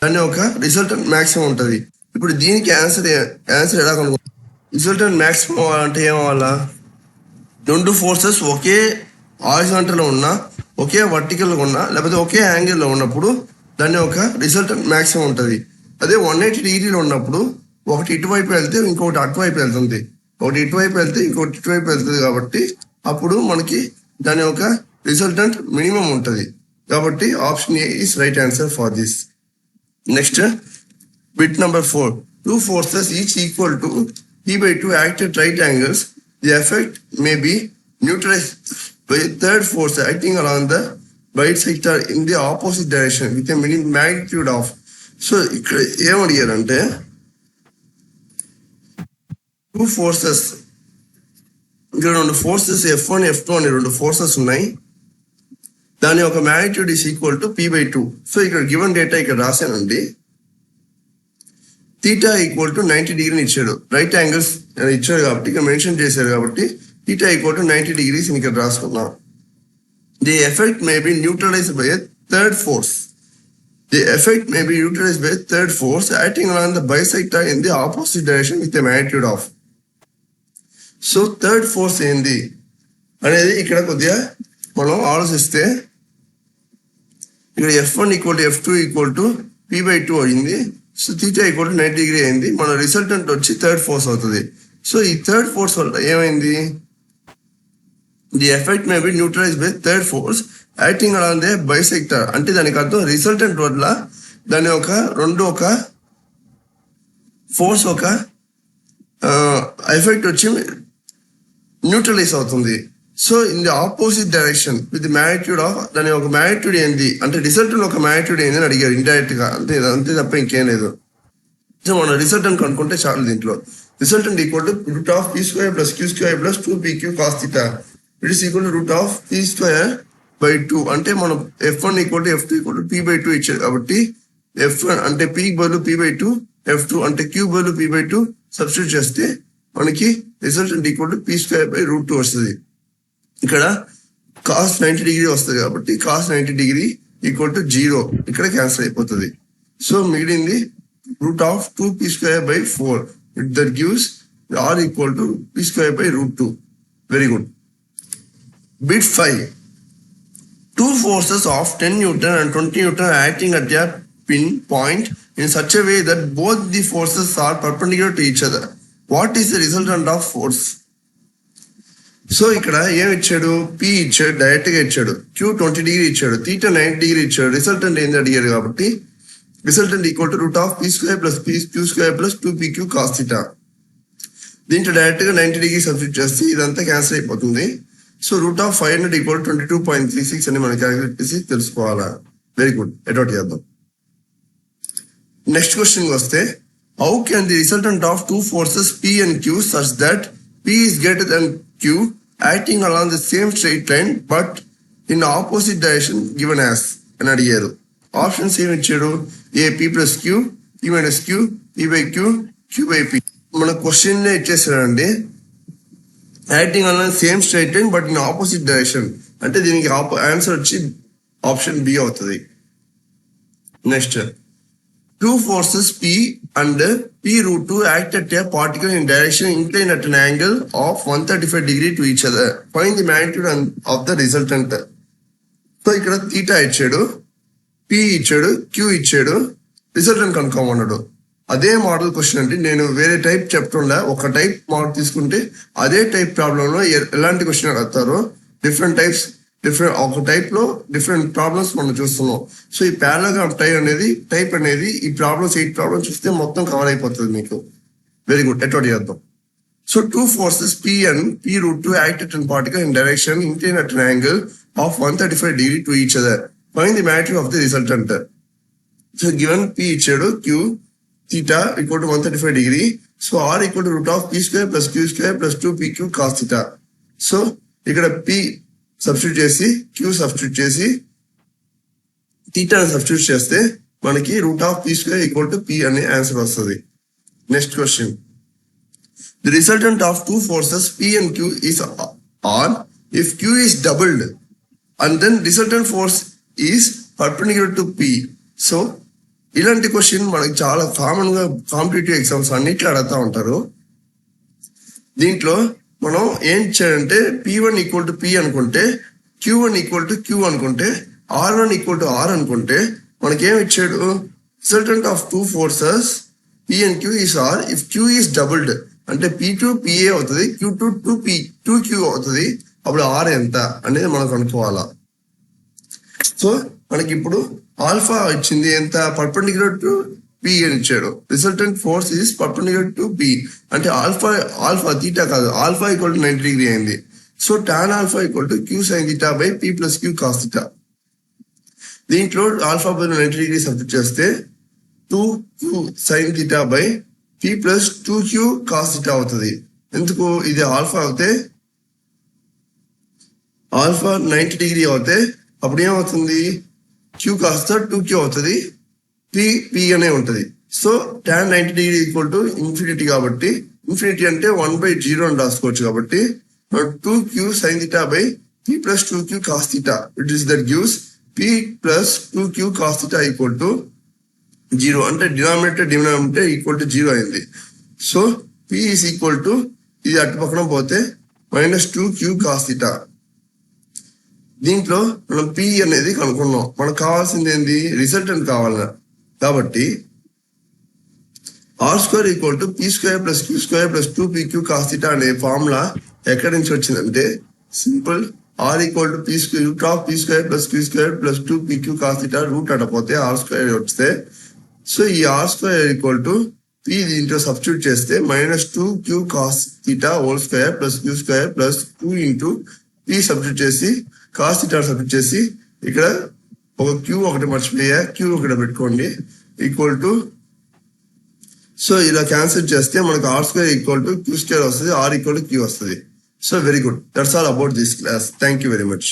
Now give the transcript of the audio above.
దాన్ని ఒక resultant maximum ఉంటుంది. ఇప్పుడు దీనికి ఆన్సర్ ఎలా కనుగొంటాం? రిజల్టెంట్ మ్యాక్సిమం అంటే ఏమవ్వాలా? రెండు ఫోర్సెస్ ఒకే హారిజాంటల్లో ఉన్నా, ఒకే వర్టికల్లో ఉన్నా, లేకపోతే ఒకే యాంగిల్లో ఉన్నప్పుడు దాన్ని ఒక రిజల్టెంట్ మ్యాక్సిమం ఉంటుంది. అదే 180 డిగ్రీలో ఉన్నప్పుడు ఒకటి ఇటువైపు వెళ్తే ఇంకొకటి అటువైపు వెళ్తుంది, ఒకటి ఇటువైపు వెళ్తే ఇంకొకటి ఇటువైపు వెళ్తుంది. కాబట్టి అప్పుడు మనకి దాని ఒక రిజల్టెంట్ మినిమం ఉంటుంది. కాబట్టి option A is right answer for this. Next bit number 4. Two forces each equal to P/2 act at right angles. The effect may be neutralized by a third force acting along the bisector in the opposite direction with a magnitude of. So ఇక్కడ ఏమడిగారంటే two forces, ఇక్కడ రెండు forces F1 F2 అనే రెండు forces ఉన్నాయి. దాని యొక్క magnitude is equal to P/2. So ఇక్కడ given data ఇక్కడ రాశానండి. థీటా ఈక్వల్ టు 90 డిగ్రీని ఇచ్చాడు, రైట్ యాంగిల్స్ ఇచ్చాడు కాబట్టి ఇక్కడ మెన్షన్ చేశారు కాబట్టి థీటా ఈక్వల్ టు 90 డిగ్రీస్ ఇక్కడ రాసుకున్నాం. The effect may B neutralised by a third force. The effect may B neutralised by third force acting on the bisector in the opposite direction with a magnitude of. So third force ఏంది అనేది ఇక్కడ కొద్దిగా మనం ఆలోచిస్తే ఇక్కడ F1 equal to F2 equal to P/2 అయింది. So theta equal to 90 degree అయింది. మన రిజల్టెంట్ వచ్చి థర్డ్ ఫోర్స్ అవుతుంది. సో ఈ థర్డ్ ఫోర్స్ వల్ల ఏమైంది? The effect may be neutralise by third force acting along the bisector. అంటే దానికి అర్థం రిజల్టెంట్ వల్ల దాని ఒక ఫోర్స్ ఒక ఎఫెక్ట్ వచ్చి న్యూట్రలైజ్ అవుతుంది. So in the opposite direction with magnitude of. దాని ఒక మ్యాగ్నిట్యూడ్ ఏంది అంటే రిజల్టెంట్ ఒక మ్యాగ్నిట్యూడ్ ఏంది అని అడిగారు ఇండైరెక్ట్ గా. అంతే తప్ప ఇంకేం లేదు. సో మన రిజల్టెంట్ కనుక్కుంటే చాలు. దీంట్లో resultant equal to root of P² + Q² + 2PQ cos θ. It is equal to root of P²/2. అంటే మనం F1 equal to F2 equal to P/2 ఇచ్చారు కాబట్టి F1 అంటే P బదులు P/2, F2 అంటే Q బదులు P/2 సబ్స్టిట్యూట్ చేస్తే మనకి రిజల్టెంట్ ఈక్వల్ టు P²/√2 వస్తుంది. ఇక్కడ cos 90 డిగ్రీ వస్తుంది కాబట్టి cos 90 డిగ్రీ ఈక్వల్ టు 0 ఇక్కడ క్యాన్సిల్ అయిపోతుంది. సో మిగిలింది root of 2P²/4. That gives R equal to P²/√2. Very good. Bit 5. Two forces of 10 Newton and 20 Newton are acting at a pin point in such a way that both the forces are perpendicular to each other. What is the resultant of force? So ఇక్కడ ఏమి ఇచ్చాడు? P ఇచ్చాడు, direct గా ఇచ్చాడు. Q 20 degree ఇచ్చాడు, theta 90 degree ఇచ్చాడు. Resultant ఏంది అడిగారు కాబట్టి resultant equal to root of P² + Q² + 2PQ cos θ. దీంట్లో డైరెక్ట్ గా 90 డిగ్రీ సబ్స్టిట్యూట్ చేస్తే ఇదంతా క్యాన్సిల్ అయిపోతుంది. సో రూట్ ఆఫ్ 500 ఈక్వల్ 22.36 అని మనం క్యాలిక్యులేట్ చేసి తెలుసుకోవాలా. Very good. అడాప్ట్ చేద్దాం. నెక్స్ట్ క్వశ్చన్ వస్తే how can the resultant of two forces P and Q such that P is greater than Q acting along the same straight line but in opposite direction given as అని అడిగారు. Options ఏమి ఇచ్చాడు? A P + Q, P - Q, P/Q, Q/P. మన question ఇచ్చేసాడండి. Acting on same straight line but in opposite direction అంటే దీనికి answer వచ్చి option B అవుతుంది. Next two forces P and P√2 act at a particle in direction inclined at an angle of 135 degree to each other. Find the magnitude of the resultant. So ఇక్కడ theta ఇచ్చాడు, P ఇచ్చాడు, Q ఇచ్చాడు, resultant కనుక్కోమన్నాడు. అదే model question అంటే నేను వేరే type చెప్తుండే ఒక టైప్ మోడల్ తీసుకుంటే అదే టైప్ ప్రాబ్లమ్ లో ఎలాంటి క్వశ్చన్ అడుగుతారో డిఫరెంట్ ఒక టైప్ లో డిఫరెంట్ ప్రాబ్లమ్స్ మనం చూస్తున్నాం. సో ఈ పారాగ్రాఫ్ టైప్ అనేది ఈ ప్రాబ్లమ్స్ 8 ప్రాబ్లమ్స్ చూస్తే మొత్తం కవర్ అయిపోతుంది మీకు. Very good. ఎట్లా చేద్దాం. So two forces P and P√2 act at a particle in direction inclined at an angle of 135 degree to each other. Find the magnitude of the resultant. So given P ఇచ్చాడు, Q theta equal to 135 degree. So R equal to root of P² + Q² + 2PQ cos θ. So ఇక్కడ P substitute చేసి Q substitute చేసి theta substitute చేస్తే మనకి route of P² = P అనే answer వస్తుంది. Next question. The resultant of two forces P and Q is R if Q is doubled and then resultant force is perpendicular to P. So ఇలాంటి question మనకి చాలా common గా competitive exams అన్నిట్లో అడుగుతా ఉంటారు. దీంట్లో మనం ఏం చేయాలంటే P1 ఈక్వల్ టు P అనుకుంటే, Q1 ఈక్వల్ టు Q అనుకుంటే, R1 ఈక్వల్ టు R అనుకుంటే మనకేం ఇచ్చాడు, resultant of two forces P and Q is R if Q is doubled అంటే P2 PA అవుతుంది, Q2 2Q అవుతుంది. అప్పుడు R ఎంత అనేది మనం కనుక్కోవాలా. సో మనకి ఇప్పుడు ఆల్ఫా ఇచ్చింది ఎంత, పర్పెండిక్యులర్ టు P అని ఇచ్చాడు. Resultant force is perpendicular to P అంటే ఆల్ఫా తీటా కాదు, ఆల్ఫా ఈక్వల్ టు 90 డిగ్రీ అయింది. So tan alpha equal to Q sin theta by P plus Q cos theta. దీంట్లో ఆల్ఫా బై 90 డిగ్రీ సబ్స్టిట్యూట్ చేస్తే 2Q sin theta by P plus 2Q cos theta అవుతుంది. ఎందుకు, ఇది alpha అవుతే alpha 90 degree అవుతే అప్పుడు ఏమవుతుంది, Q కాస్త 2Q అవుతుంది, P అనే ఉంటుంది. So tan 90 degree equal to infinity కాబట్టి, ఇన్ఫినిటీ అంటే 1/0 అని రాసుకోవచ్చు. కాబట్టి 2Q sin theta by P plus 2Q cos theta it is that gives P plus 2Q cos theta equal to 0 అంటే డినామినేటర్ ఈక్వల్ టు 0 అయింది. So P is equal to ఇది అటు పక్కన పోతే -2Q cos theta. దీంట్లో మనం P అనేది కనుక్కున్నాం, మనకు కావాల్సింది ఏంది, రిజల్టెంట్ కావాలన్నా. కాబట్టి R² equal to P² plus Q² plus 2PQ cos theta అనే ఫార్ములా ఎక్కడి నుంచి వచ్చిందంటే simple, R equal to root of P² plus Q² plus 2PQ cos theta root అడపోతే R² వస్తే, సో ఈ R² ఈక్వల్ టు P దీంట్లో substitute చేస్తే -2Q cos theta whole square plus Q² plus 2 into P substitute చేసి cos theta substitute చేసి ఇక్కడ ఒక Q ఒకటి మర్చిపోయా, Q ఒకటి పెట్టుకోండి ఈక్వల్ టు, సో ఇలా క్యాన్సిల్ చేస్తే మనకు R² ఈక్వల్ టు Q² వస్తుంది, R ఈక్వల్ టు Q వస్తుంది. So very good, that's all about this class. Thank you very much.